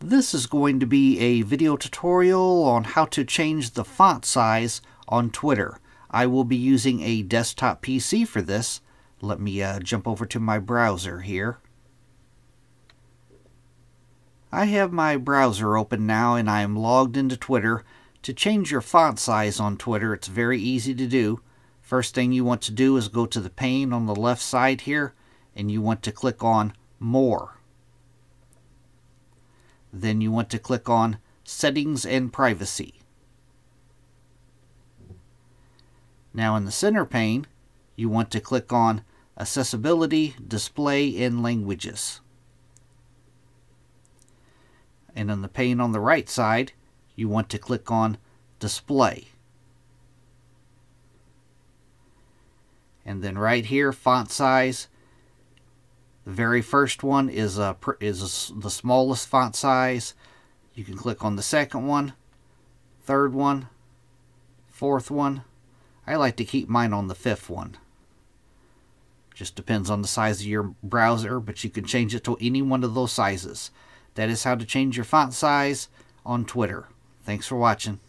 This is going to be a video tutorial on how to change the font size on Twitter. I will be using a desktop PC for this. Let me jump over to my browser here. I have my browser open now and I am logged into Twitter. To change your font size on Twitter, it's very easy to do. First thing you want to do is go to the pane on the left side here and you want to click on More. Then you want to click on Settings and Privacy. Now in the center pane, you want to click on Accessibility, Display, and Languages. And in the pane on the right side, you want to click on Display. And then right here, font size. The very first one is the smallest font size. You can click on the second one, third one, fourth one. I like to keep mine on the fifth one. Just depends on the size of your browser, but you can change it to any one of those sizes. That is how to change your font size on Twitter. Thanks for watching.